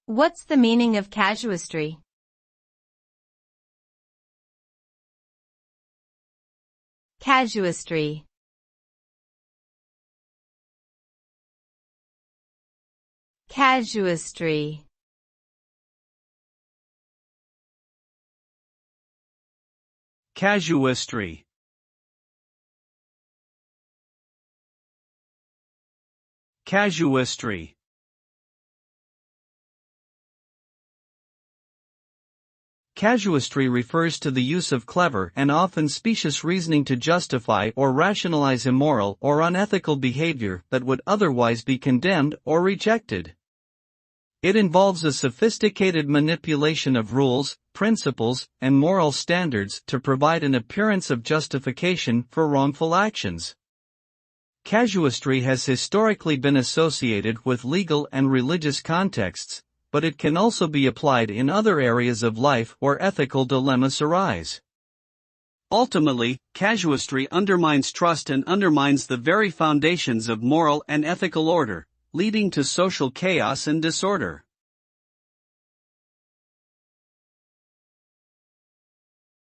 What's the meaning of casuistry? Casuistry. Casuistry. Casuistry. Casuistry. Casuistry refers to the use of clever and often specious reasoning to justify or rationalize immoral or unethical behavior that would otherwise be condemned or rejected. It involves a sophisticated manipulation of rules, principles, and moral standards to provide an appearance of justification for wrongful actions. Casuistry has historically been associated with legal and religious contexts, but it can also be applied in other areas of life where ethical dilemmas arise. Ultimately, casuistry undermines trust and undermines the very foundations of moral and ethical order, leading to social chaos and disorder.